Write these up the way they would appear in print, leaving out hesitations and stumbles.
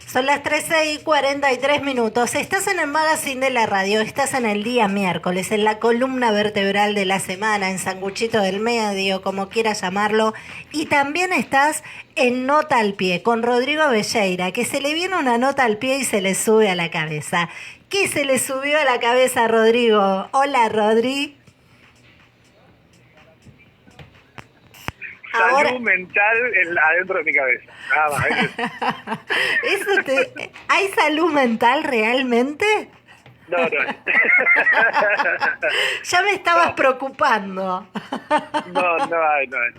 Son las 13:43. Estás en el magazine de la radio, estás en el día miércoles, en la columna vertebral de la semana, en Sanguchito del Medio, como quieras llamarlo. Y también estás en Nota al Pie, con Rodrigo Velleira, que se le viene una nota al pie y se le sube a la cabeza. ¿Qué se le subió a la cabeza a Rodrigo? Hola, Rodri. Ahora, Salud mental adentro de mi cabeza. Nada más. ¿hay salud mental realmente? No, no. Ya me estabas No, preocupando. no hay, no hay.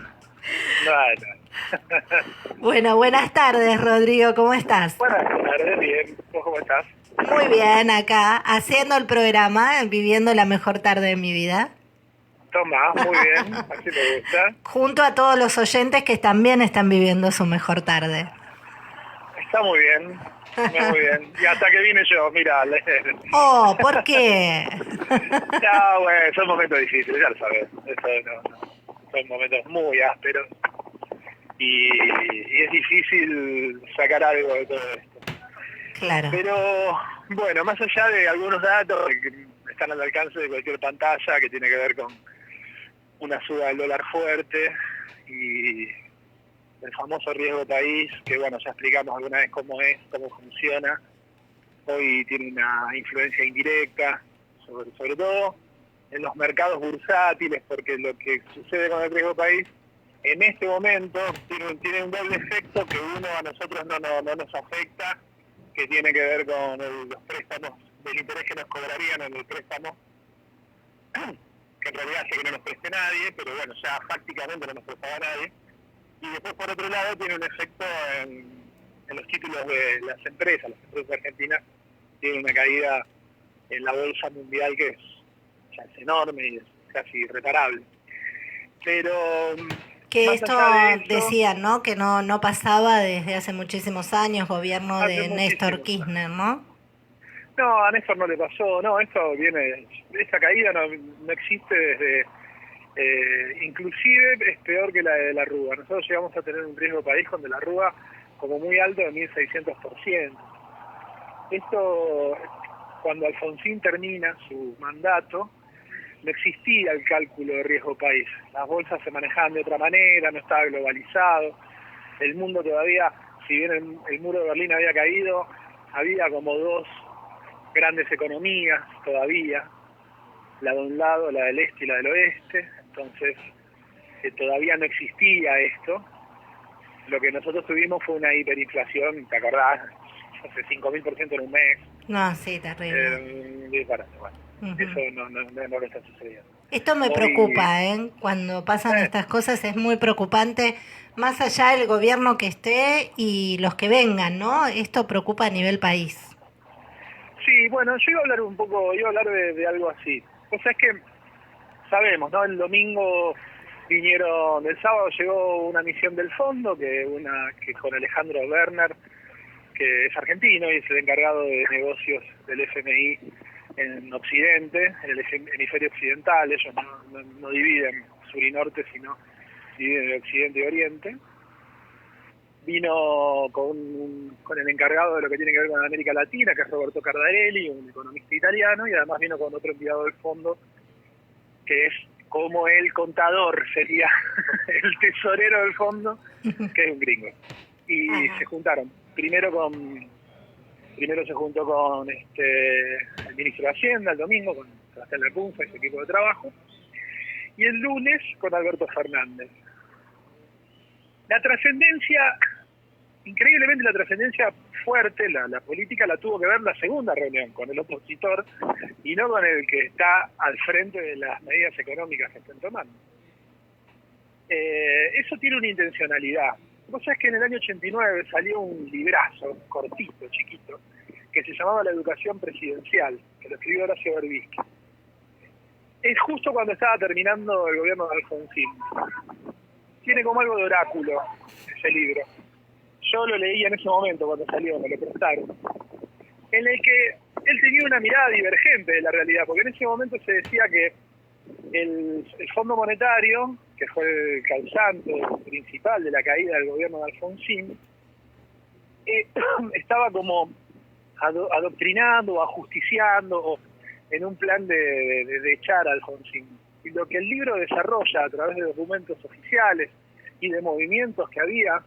No hay, no hay. Bueno, buenas tardes, Rodrigo, ¿cómo estás? Buenas tardes, bien. ¿Vos cómo estás? Muy bien, acá, haciendo el programa, viviendo la mejor tarde de mi vida, Tomás, muy bien. Así me gusta. junto a todos los oyentes que también están viviendo su mejor tarde. Está muy bien. Muy bien. Y hasta que vine yo, mira. Oh, ¿por qué? Ya, bueno, son momentos difíciles, ya lo sabes. Eso no. Son momentos muy ásperos. Y es difícil sacar algo de todo esto. Claro. Pero, bueno, más allá de algunos datos que están al alcance de cualquier pantalla, que tiene que ver con una suba del dólar fuerte y el famoso riesgo país, que bueno, ya explicamos alguna vez cómo es, cómo funciona. Hoy tiene una influencia indirecta, sobre todo en los mercados bursátiles, porque lo que sucede con el riesgo país en este momento tiene un doble efecto que uno a nosotros no nos afecta, que tiene que ver con los préstamos, del interés que nos cobrarían en el préstamo, que en realidad hace que no nos preste nadie, pero bueno, ya prácticamente no nos prestaba nadie. Y después, por otro lado, tiene un efecto en los títulos de las empresas argentinas. Tiene una caída en la bolsa mundial que es enorme y es casi irreparable. Pero Que más esto allá de eso, decían, ¿no? Que no pasaba desde hace muchísimos años, gobierno hace de Néstor muchísimos Kirchner, años. ¿no? No, a Néstor no le pasó, no, esto viene, esta caída no existe desde, inclusive es peor que la de la Rúa. Nosotros llegamos a tener un riesgo país con de la Rúa como muy alto de 1600%. Esto, cuando Alfonsín termina su mandato, no existía el cálculo de riesgo país. Las bolsas se manejaban de otra manera, no estaba globalizado. El mundo todavía, si bien el muro de Berlín había caído, había como dos grandes economías todavía, la de un lado, la del este y la del oeste. Entonces, todavía no existía esto. Lo que nosotros tuvimos fue una hiperinflación, ¿te acordás? Hace 5000% en un mes. No, sí, terrible. Bueno, Ujú. eso no le está sucediendo. Esto me Hoy, preocupa, ¿eh? Cuando pasan estas cosas es muy preocupante, más allá del gobierno que esté y los que vengan, ¿no? Esto preocupa a nivel país. sí, bueno, yo iba a hablar de algo así. O sea, es que sabemos, ¿no? El domingo el sábado llegó una misión del fondo, que con Alejandro Werner, que es argentino y es el encargado de negocios del FMI en Occidente, en el hemisferio occidental. Ellos no dividen sur y norte, sino dividen el Occidente y Oriente. Vino con el encargado de lo que tiene que ver con América Latina, que es Roberto Cardarelli, un economista italiano, y además vino con otro enviado del fondo, que es como el contador, sería el tesorero del fondo, que es un gringo. Y Ajá. se juntaron. Primero se juntó con el ministro de Hacienda el domingo, con Sebastián Lacunza y su equipo de trabajo, y el lunes con Alberto Fernández. La trascendencia, increíblemente la trascendencia fuerte, la política la tuvo que ver la segunda reunión con el opositor y no con el que está al frente de las medidas económicas que están tomando. Eso tiene una intencionalidad. Vos sabés que en el año 89 salió un librazo cortito, chiquito, que se llamaba La educación presidencial, que lo escribió Horacio Berbisky. Es justo cuando estaba terminando el gobierno de Alfonsín. Tiene como algo de oráculo ese libro. Yo lo leí en ese momento cuando salió, me lo prestaron. En el que él tenía una mirada divergente de la realidad, porque en ese momento se decía que el Fondo Monetario, que fue el causante principal de la caída del gobierno de Alfonsín, estaba como adoctrinando o ajusticiando o en un plan de echar a Alfonsín. Y lo que el libro desarrolla a través de documentos oficiales y de movimientos que había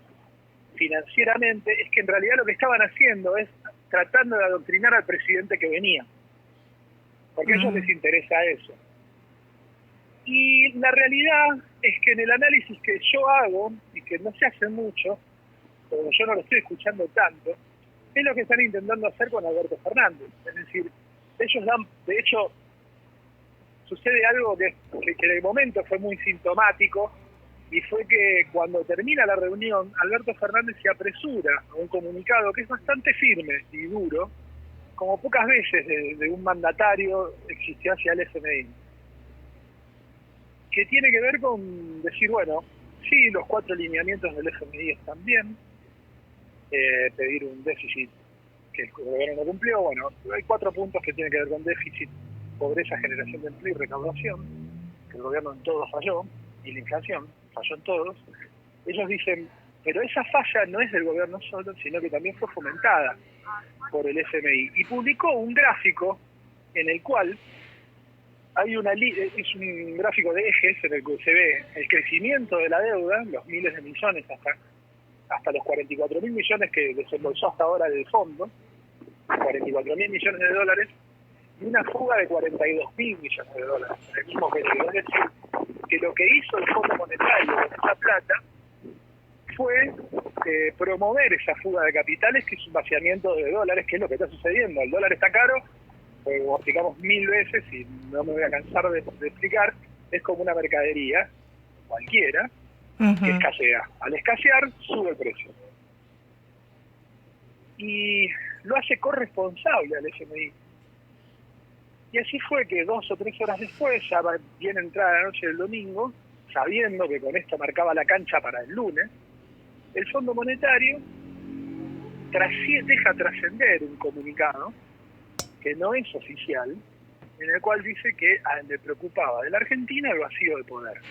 financieramente es que en realidad lo que estaban haciendo es tratando de adoctrinar al presidente que venía, porque a ellos les interesa eso. Y la realidad es que en el análisis que yo hago, y que no se hace mucho, pero yo no lo estoy escuchando tanto, es lo que están intentando hacer con Alberto Fernández. Es decir, ellos dan, de hecho, sucede algo que en el momento fue muy sintomático, y fue que cuando termina la reunión, Alberto Fernández se apresura a un comunicado que es bastante firme y duro, como pocas veces de un mandatario existió hacia el FMI, que tiene que ver con decir, bueno, sí, los 4 lineamientos del FMI están bien, pedir un déficit que el gobierno no cumplió, bueno, hay 4 puntos que tienen que ver con déficit, pobreza, generación de empleo y recaudación, que el gobierno en todo falló, y la inflación falló en todos. Ellos dicen, pero esa falla no es del gobierno solo, sino que también fue fomentada por el FMI, y publicó un gráfico en el cual hay es un gráfico de ejes en el que se ve el crecimiento de la deuda, los miles de millones hasta los 44.000 millones que desembolsó hasta ahora del fondo, 44.000 millones de dólares, y una fuga de 42.000 millones de dólares en el mismo periodo. Es decir, que lo que hizo el Fondo Monetario con esa plata fue promover esa fuga de capitales, que es un vaciamiento de dólares, que es lo que está sucediendo. El dólar está caro, como explicamos 1000 veces, y no me voy a cansar de explicar, es como una mercadería cualquiera que escasea. Al escasear, sube el precio. Y lo hace corresponsable al FMI. Y así fue que 2 o 3 horas después, ya bien entrada la noche del domingo, sabiendo que con esto marcaba la cancha para el lunes, el Fondo Monetario deja trascender un comunicado que no es oficial, en el cual dice que le preocupaba de la Argentina el vacío de poder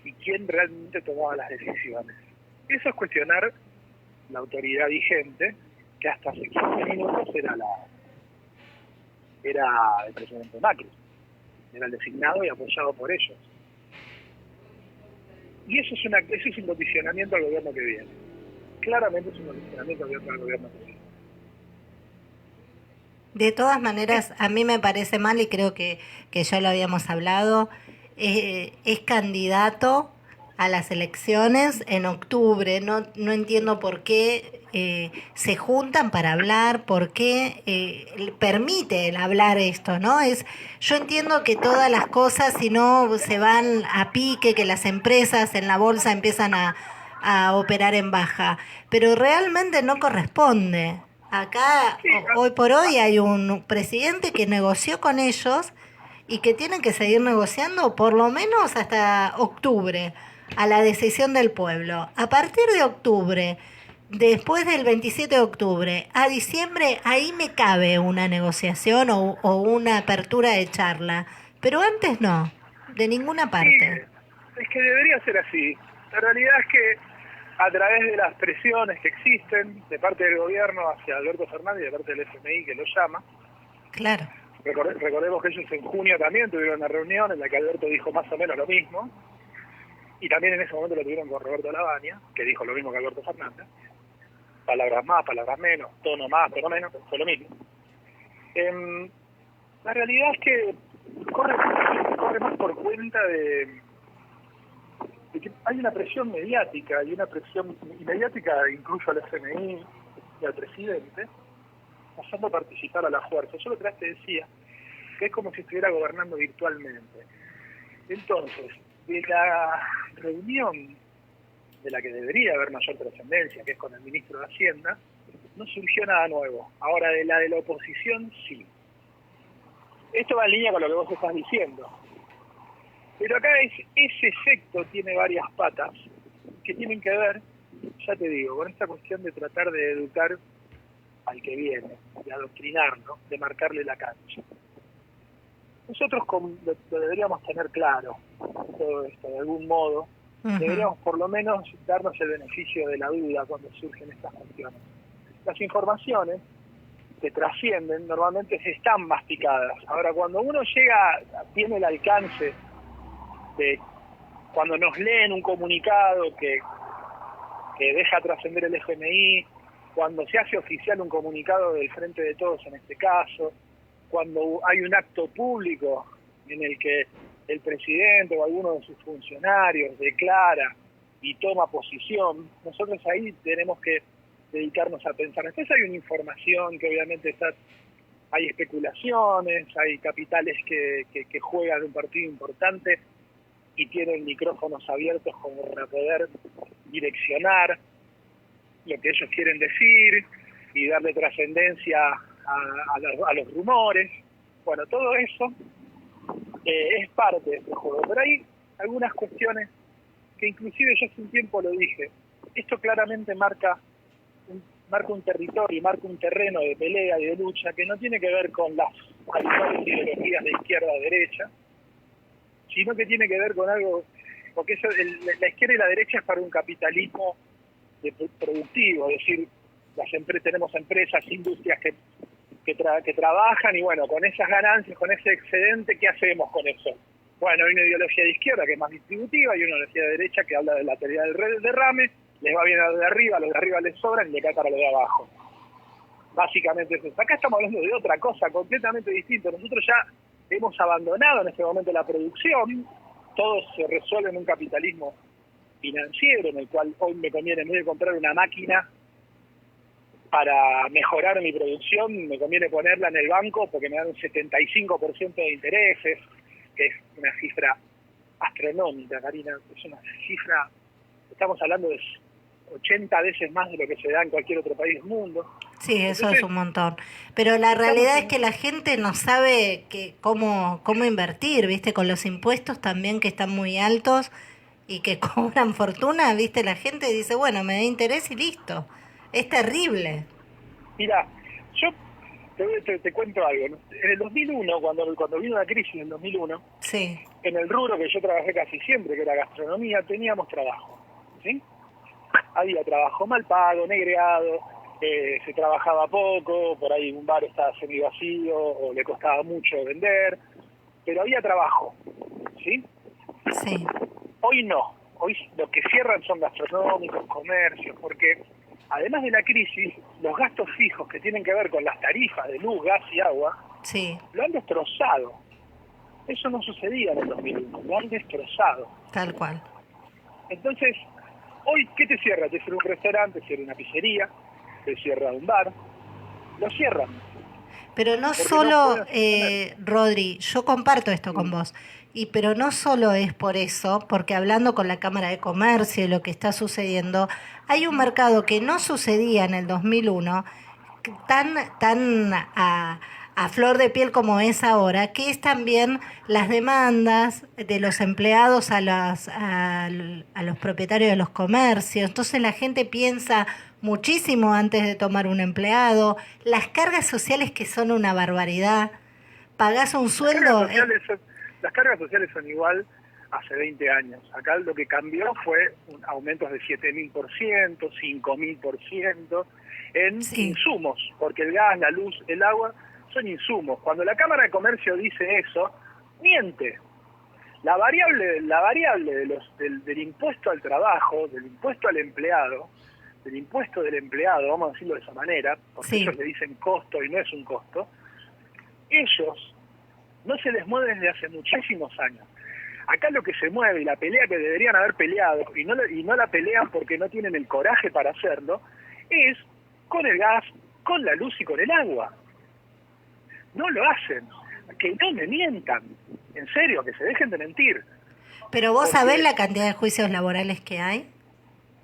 y quién realmente tomaba las decisiones. Eso es cuestionar la autoridad vigente, que hasta hace 15 minutos era el presidente Macri, era el designado y apoyado por ellos. Y eso es un condicionamiento al gobierno que viene. Claramente es un condicionamiento al gobierno que viene. De todas maneras, a mí me parece mal, y creo que ya lo habíamos hablado, es candidato a las elecciones en octubre. No entiendo por qué se juntan para hablar, por qué permite el hablar esto, ¿no? Yo entiendo que todas las cosas, si no se van a pique, que las empresas en la bolsa empiezan a operar en baja, pero realmente no corresponde. Acá, Sí, hoy por hoy, hay un presidente que negoció con ellos y que tienen que seguir negociando por lo menos hasta octubre, a la decisión del pueblo. A partir de octubre, después del 27 de octubre, a diciembre, ahí me cabe una negociación o una apertura de charla. Pero antes no, de ninguna sí, parte. es que debería ser así. La realidad es que a través de las presiones que existen de parte del gobierno hacia Alberto Fernández y de parte del FMI que lo llama, Claro. recordemos que ellos en junio también tuvieron una reunión en la que Alberto dijo más o menos lo mismo, y también en ese momento lo tuvieron con Roberto Lavagna, que dijo lo mismo que Alberto Fernández, palabras más, palabras menos, tono más, tono menos, fue lo mismo. La realidad es que corre más por cuenta de que hay una presión mediática, y una presión mediática incluso al FMI y al presidente, haciendo participar a la fuerza. Yo lo que te decía, que es como si estuviera gobernando virtualmente. Entonces, de la reunión de la que debería haber mayor trascendencia, que es con el ministro de Hacienda, no surgió nada nuevo. Ahora, de la oposición, sí. Esto va en línea con lo que vos estás diciendo. Pero acá ese efecto tiene varias patas que tienen que ver, ya te digo, con esta cuestión de tratar de educar al que viene, de adoctrinarlo, de marcarle la cancha. Nosotros lo deberíamos tener claro todo esto, de algún modo, Ujú. deberíamos por lo menos darnos el beneficio de la duda cuando surgen estas cuestiones. Las informaciones que trascienden normalmente están masticadas. Ahora, cuando uno tiene el alcance de cuando nos leen un comunicado que deja trascender el FMI, cuando se hace oficial un comunicado del Frente de Todos en este caso, cuando hay un acto público en el que el presidente o alguno de sus funcionarios declara y toma posición, nosotros ahí tenemos que dedicarnos a pensar. Después hay una información que obviamente hay especulaciones, hay capitales que juegan un partido importante y tienen micrófonos abiertos como para poder direccionar lo que ellos quieren decir y darle trascendencia a los rumores. Bueno, todo eso es parte de este juego, pero hay algunas cuestiones que inclusive yo hace un tiempo lo dije. Esto claramente marca un territorio, marca un terreno de pelea y de lucha que no tiene que ver con las habituales ideologías de izquierda o derecha, sino que tiene que ver con algo, porque la izquierda y la derecha es para un capitalismo productivo, es decir, tenemos empresas, industrias que trabajan y bueno, con esas ganancias, con ese excedente, ¿qué hacemos con eso? Bueno, hay una ideología de izquierda que es más distributiva y una ideología de derecha que habla de la teoría del derrame, les va bien a los de arriba les sobran y le cae para los de abajo. Básicamente es eso. Acá estamos hablando de otra cosa completamente distinta. Nosotros ya hemos abandonado en este momento la producción, todo se resuelve en un capitalismo financiero en el cual hoy me conviene, en vez de comprar una máquina para mejorar mi producción, me conviene ponerla en el banco porque me dan un 75% de intereses, que es una cifra astronómica, Karina, es una cifra, estamos hablando de 80 veces más de lo que se da en cualquier otro país del mundo. Sí, eso Entonces, es un montón. Pero la estamos realidad es en... que la gente no sabe cómo invertir, ¿viste? Con los impuestos también que están muy altos y que cobran fortuna, ¿viste? La gente dice, bueno, me da interés y listo. Es terrible. Mira, yo te cuento algo, ¿no? En el 2001, cuando vino la crisis en el 2001, Sí, en el rubro que yo trabajé casi siempre, que era gastronomía, teníamos trabajo, ¿sí? Había trabajo mal pago, negreado, se trabajaba poco, por ahí un bar estaba semi vacío o le costaba mucho vender, pero había trabajo, ¿sí? sí. Hoy no, hoy lo que cierran son gastronómicos, comercios, porque además de la crisis, los gastos fijos que tienen que ver con las tarifas de luz, gas y agua, Sí, lo han destrozado. Eso no sucedía en el 2001, lo han destrozado. tal cual. Entonces, hoy, ¿qué te cierra? Te cierra un restaurante, te cierra una pizzería, te cierra un bar, lo cierran, Pero no porque no solo, pueden sostener. Rodri, yo comparto esto con vos, pero no solo es por eso, porque hablando con la Cámara de Comercio y lo que está sucediendo, hay un mercado que no sucedía en el 2001, tan a flor de piel como es ahora, que es también las demandas de los empleados a los propietarios de los comercios. Entonces la gente piensa muchísimo antes de tomar un empleado, las cargas sociales que son una barbaridad, pagás un Las cargas sueldo, sociales son, las cargas sociales son igual hace 20 años. Acá lo que cambió fue aumentos de 7.000%, 5.000% en sí, insumos, porque el gas, la luz, el agua son insumos. Cuando la Cámara de Comercio dice eso, miente. La variable del impuesto al trabajo, del impuesto al empleado, del impuesto del empleado, vamos a decirlo de esa manera, porque sí. ellos le dicen costo y no es un costo, ellos no se les mueve desde hace muchísimos años. Acá lo que se mueve y la pelea que deberían haber peleado y no la pelean porque no tienen el coraje para hacerlo, es con el gas, con la luz y con el agua. No lo hacen. Que no me mientan. En serio, que se dejen de mentir. Pero vos sabés Porque la cantidad de juicios laborales que hay.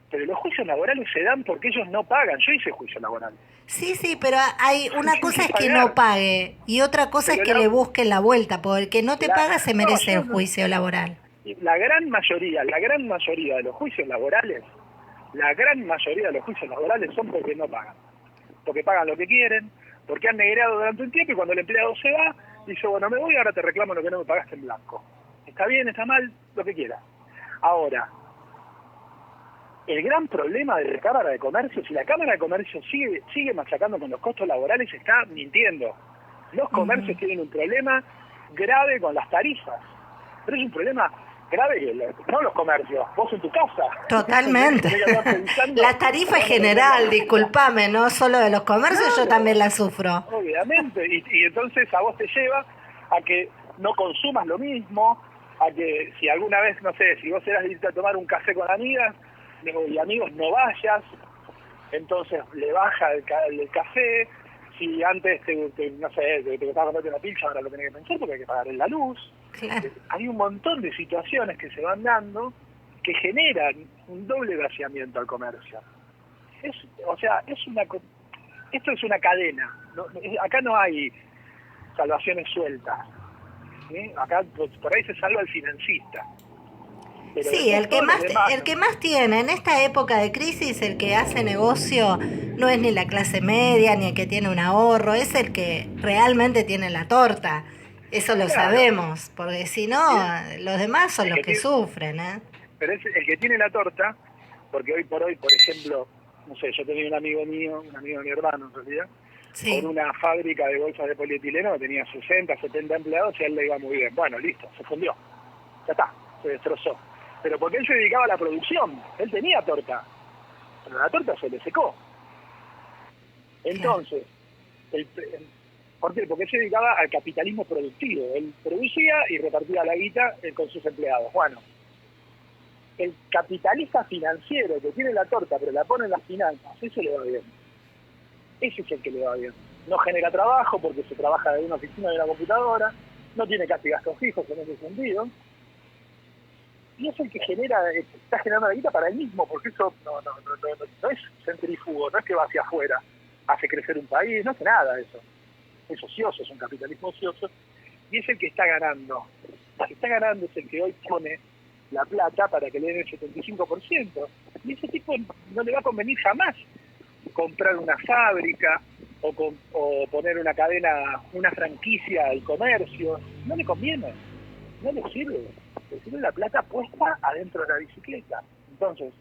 pero los juicios laborales se dan porque ellos no pagan. Yo hice juicio laboral. Sí, sí, pero hay una Tienen cosa que es que no pagar. pague y otra cosa es Pero que le busquen la vuelta, porque el que no te paga se no, merece el juicio laboral. la gran mayoría de los juicios laborales, son porque no pagan. Porque pagan lo que quieren, porque han negreado durante un tiempo y cuando el empleado se va, dice, bueno, me voy, ahora te reclamo lo que no me pagaste en blanco. Está bien, está mal, lo que quieras. Ahora, el gran problema de la Cámara de Comercio, si la Cámara de Comercio sigue machacando con los costos laborales, está mintiendo. Los comercios tienen un problema grave con las tarifas, pero es un problema grave, no los comercios, vos en tu casa. Totalmente. La tarifa es general, discúlpame, no solo de los comercios, Claro, yo también la sufro. obviamente, y entonces a vos te lleva a que no consumas lo mismo, a que si alguna vez, no sé, si vos eras de irte a tomar un café con amigas y amigos, no vayas, entonces le baja el café. Si antes no sé, te gustaba comerte una pizza, ahora lo tenés que pensar porque hay que pagar la luz. Claro. Hay un montón de situaciones que se van dando que generan un doble vaciamiento al comercio. Esto es una cadena. Acá no hay salvaciones sueltas. ¿Sí? Acá por ahí se salva el financista. Pero Sí, el demás, que más tiene en esta época de crisis, el que hace negocio, no es ni la clase media, ni el que tiene un ahorro, es el que realmente tiene la torta. Eso lo claro, sabemos, porque si no, los demás son los que sufren, ¿eh? pero es el que tiene la torta, porque hoy por hoy, por ejemplo, no sé, yo tenía un amigo mío, un amigo de mi hermano en realidad, Sí. con una fábrica de bolsas de polietileno que tenía 60, 70 empleados y a él le iba muy bien. Bueno, listo, se fundió. Ya está, se destrozó. Pero porque él se dedicaba a la producción, él tenía torta, pero la torta se le secó. Entonces, ¿por qué? Porque él se dedicaba al capitalismo productivo. Él producía y repartía la guita con sus empleados. Bueno, el capitalista financiero que tiene la torta pero la pone en las finanzas, ese le va bien. Ese es el que le va bien. No genera trabajo porque se trabaja de una oficina de una computadora, no tiene casi gastos fijos en ese sentido, y es el que está generando la guita para él mismo, porque eso no es centrífugo, no es que va hacia afuera, hace crecer un país, no hace nada eso. Es ocioso, es un capitalismo ocioso, y es el que está ganando. El que está ganando es el que hoy pone la plata para que le den el 75%. Y ese tipo no le va a convenir jamás comprar una fábrica o poner una cadena, una franquicia al comercio. No le conviene, no le sirve. Le sirve la plata puesta adentro de la bicicleta. Entonces,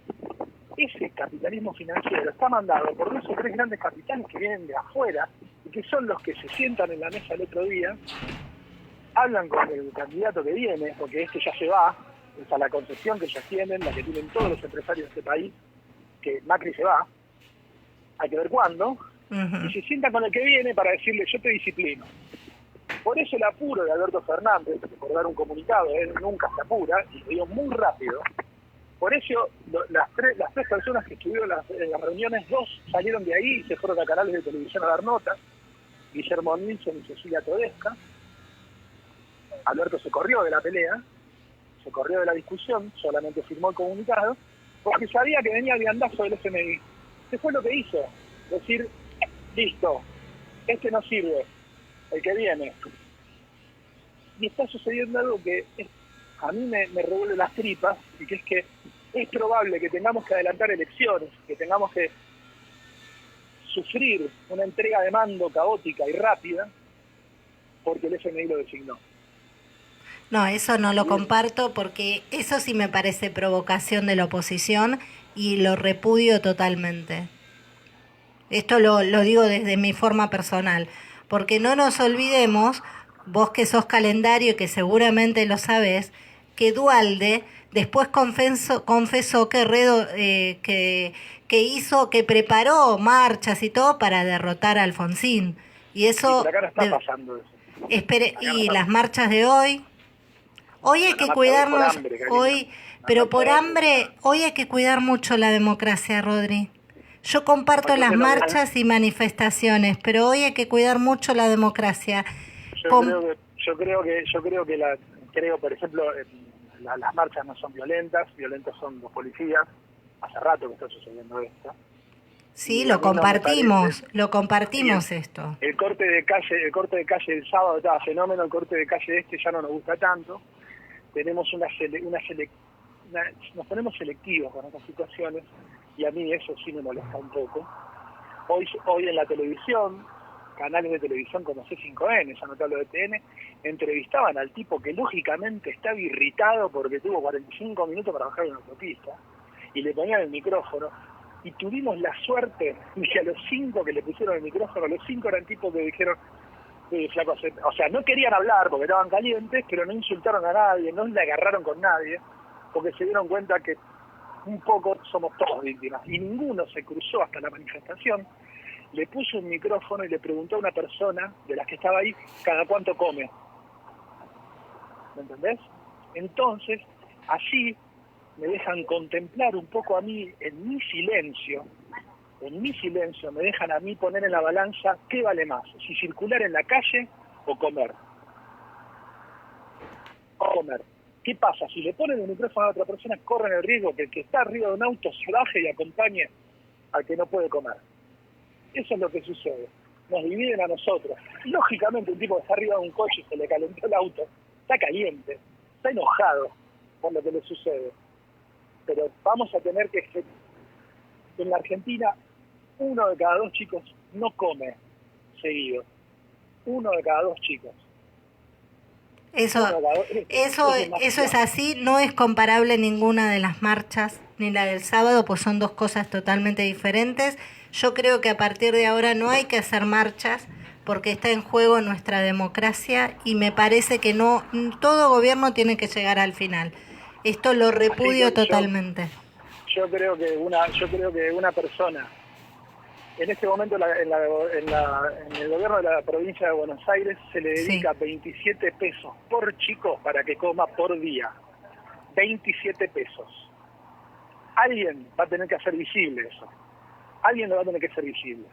ese capitalismo financiero está mandado por dos o tres grandes capitales que vienen de afuera y que son los que se sientan en la mesa el otro día, hablan con el candidato que viene, porque este ya se va, esa es la concesión que ya tienen, la que tienen todos los empresarios de este país, que Macri se va, hay que ver cuándo, y se sientan con el que viene para decirle yo te disciplino. Por eso el apuro de Alberto Fernández, por dar un comunicado, él nunca se apura, y lo dio muy rápido. Por eso las tres personas que estuvieron en las reuniones, dos salieron de ahí y se fueron a canales de televisión a dar notas, Guillermo Nilsson y Cecilia Todesca. Alberto se corrió de la pelea, se corrió de la discusión, solamente firmó el comunicado, porque sabía que venía el viandazo del FMI. ¿Qué fue lo que hizo? Decir, listo, este no sirve, el que viene. Y está sucediendo algo que a mí me revuelve las tripas, y que es que es probable que tengamos que adelantar elecciones, que tengamos que sufrir una entrega de mando caótica y rápida, porque el FMI lo designó. No, eso no lo comparto porque eso sí me parece provocación de la oposición y lo repudio totalmente. Esto lo digo desde mi forma personal, porque no nos olvidemos, vos que sos calendario y que seguramente lo sabés, que Duhalde después confesó que preparó marchas y todo para derrotar a Alfonsín. Y eso... Sí, pero acá no está pasando eso. Y las marchas de hoy hay que cuidarnos, hoy hay que cuidar mucho la democracia, Rodri. Yo comparto las marchas y manifestaciones, pero hoy hay que cuidar mucho la democracia. Yo creo, por ejemplo, las marchas no son violentas son los policías. Hace rato que está sucediendo esto. Sí, lo compartimos esto. El corte de calle del sábado estaba fenómeno, el corte de calle ya no nos gusta tanto. Tenemos nos ponemos selectivos con estas situaciones y a mí eso sí me molesta un poco. Hoy en la televisión, canales de televisión como C5N, ya no te hablo de TN, entrevistaban al tipo que lógicamente estaba irritado porque tuvo 45 minutos para bajar en una autopista y le ponían el micrófono, y tuvimos la suerte de que a los 5 que le pusieron el micrófono, los 5 eran tipos que dijeron, flaco, o sea, no querían hablar porque estaban calientes, pero no insultaron a nadie, no le agarraron con nadie, porque se dieron cuenta que un poco somos todos víctimas, y ninguno se cruzó hasta la manifestación, le puso un micrófono y le preguntó a una persona de las que estaba ahí cada cuánto come. ¿Me entendés? Entonces, así me dejan contemplar un poco a mí en mi silencio, me dejan a mí poner en la balanza qué vale más, si circular en la calle o comer. ¿Qué pasa? Si le ponen el micrófono a otra persona, corren el riesgo que el que está arriba de un auto se baje y acompañe al que no puede comer. Eso es lo que sucede. Nos dividen a nosotros. Lógicamente, un tipo que está arriba de un coche y se le calentó el auto, está caliente, está enojado por lo que le sucede. Pero vamos a tener que... En la Argentina, 1 de cada 2 chicos no come seguido. 1 de cada 2 chicos. Eso es así, no es comparable ninguna de las marchas, ni la del sábado, pues son 2 cosas totalmente diferentes. Yo creo que a partir de ahora no hay que hacer marchas porque está en juego nuestra democracia y me parece que no todo gobierno tiene que llegar al final. Esto lo repudio totalmente. Yo creo que una persona en este momento en el gobierno de la provincia de Buenos Aires se le dedica 27 pesos por chico para que coma por día. 27 pesos. Alguien va a tener que hacer visible eso. Alguien lo va a tener que hacer visible.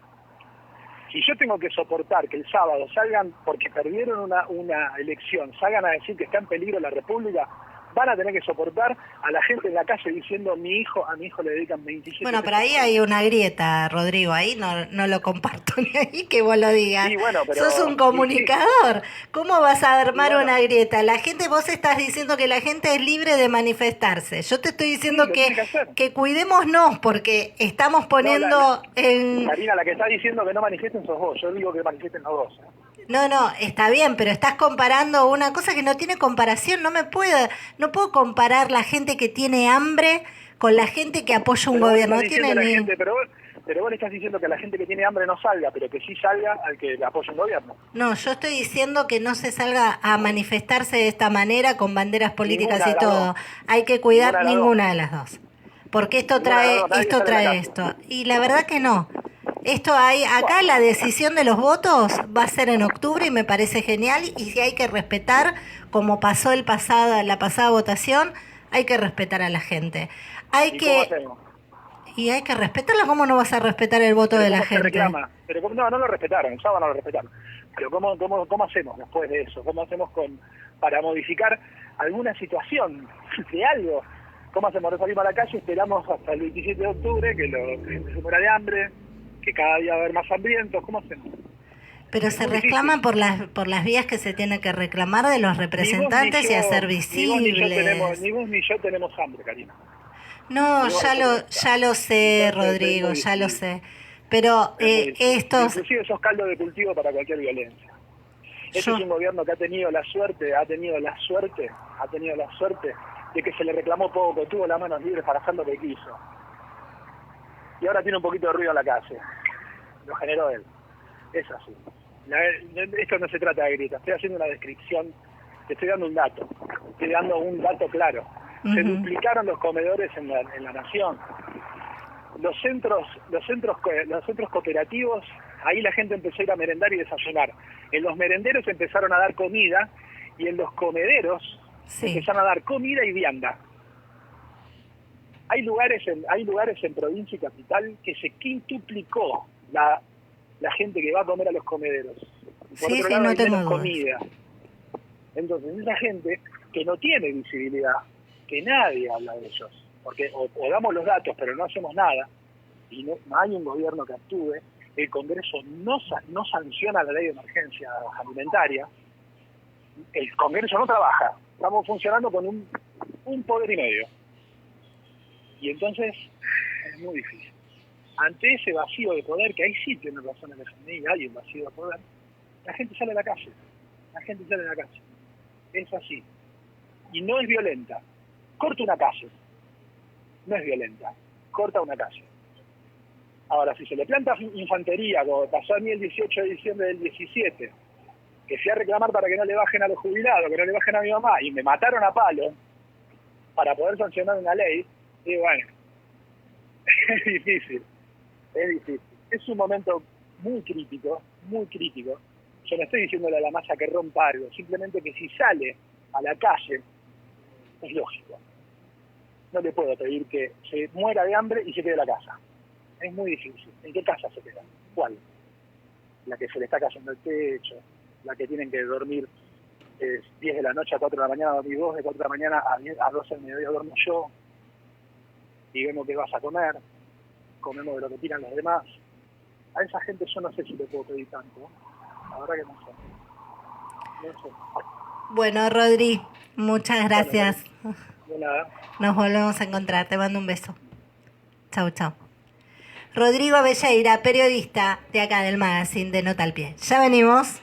Si yo tengo que soportar que el sábado salgan, porque perdieron una elección, salgan a decir que está en peligro la República, van a tener que soportar a la gente en la calle diciendo a mi hijo le dedican 27 Bueno, pero ahí hay una grieta, Rodrigo, ahí no lo comparto ni ahí que vos lo digas. Sí, bueno, pero, sos un comunicador, ¿cómo vas a armar una grieta? Vos estás diciendo que la gente es libre de manifestarse, yo te estoy diciendo que cuidémonos porque estamos poniendo en... Karina, la que está diciendo que no manifiesten sos vos, yo digo que manifiesten los dos. No, está bien, pero estás comparando una cosa que no tiene comparación. No puedo comparar la gente que tiene hambre con la gente que apoya un gobierno. Pero vos le estás diciendo que la gente que tiene hambre no salga, pero que sí salga al que apoya un gobierno. No, yo estoy diciendo que no se salga a manifestarse de esta manera con banderas políticas y todo. Hay que cuidar ninguna de las dos. Porque esto trae esto. Y la verdad que no. Acá la decisión de los votos va a ser en octubre y me parece genial y si hay que respetar, como pasó la pasada votación, hay que respetar a la gente. ¿Cómo hacemos? Y hay que respetarla, ¿cómo no vas a respetar el voto de la gente? Pero no lo respetaron, el sábado no lo respetaron. Pero ¿cómo hacemos después de eso? ¿Cómo hacemos para modificar alguna situación de algo? ¿Cómo hacemos? Salimos a la calle, esperamos hasta el 27 de octubre que la gente se muera de hambre, que cada día va a haber más hambrientos, ¿cómo hacemos? Pero se reclaman por las vías que se tiene que reclamar de los representantes y hacer visibles. Ni vos ni yo tenemos hambre, Karina. No, ya lo sé, Rodrigo, ya lo sé. Pero inclusive sos caldo de cultivo para cualquier violencia. Este es un gobierno que ha tenido la suerte de que se le reclamó poco, tuvo las manos libres para hacer lo que quiso. Y ahora tiene un poquito de ruido en la calle. Lo generó él. Es así. Esto no se trata de gritos. Estoy haciendo una descripción. Te estoy dando un dato. Estoy dando un dato claro. Se duplicaron los comedores en la nación. Los centros cooperativos, ahí la gente empezó a ir a merendar y desayunar. En los merenderos empezaron a dar comida y en los comederos empezaron a dar comida y vianda. Hay lugares en provincia y capital que se quintuplicó la gente que va a comer a los comederos. Por otro lado, hay menos comida. Entonces, esa gente que no tiene visibilidad, que nadie habla de ellos, porque o damos los datos pero no hacemos nada, y no hay un gobierno que actúe, el Congreso no sanciona la ley de emergencia alimentaria, el Congreso no trabaja, estamos funcionando con un poder y medio. Y entonces es muy difícil. Ante ese vacío de poder, que ahí sí tiene razón el FMI, hay un vacío de poder, la gente sale a la calle. Es así. Y no es violenta. Corta una calle. no es violenta, corta una calle. Ahora, si se le planta infantería, como pasó a mí el 18 de diciembre del 17, que fui a reclamar para que no le bajen a los jubilados, que no le bajen a mi mamá, y me mataron a palo para poder sancionar una ley, y bueno, es difícil, es difícil. Es un momento muy crítico, muy crítico. Yo no estoy diciéndole a la masa que rompa algo, simplemente que si sale a la calle, es lógico. No le puedo pedir que se muera de hambre y se quede en la casa. Es muy difícil. ¿En qué casa se queda? ¿Cuál? La que se le está cayendo el techo, la que tienen que dormir 10 de la noche a 4 de la mañana, dormir 2, de 4 de la mañana a 12 del mediodía duermo yo, y vemos qué vas a comer, comemos de lo que tiran los demás. A esa gente yo no sé si le puedo pedir tanto. La verdad que no sé. No sé. Bueno, Rodri, muchas gracias. Bueno, de nada. Nos volvemos a encontrar. Te mando un beso. Chau, chau. Rodrigo Velleira, periodista de acá del magazine de Nota al Pie. Ya venimos.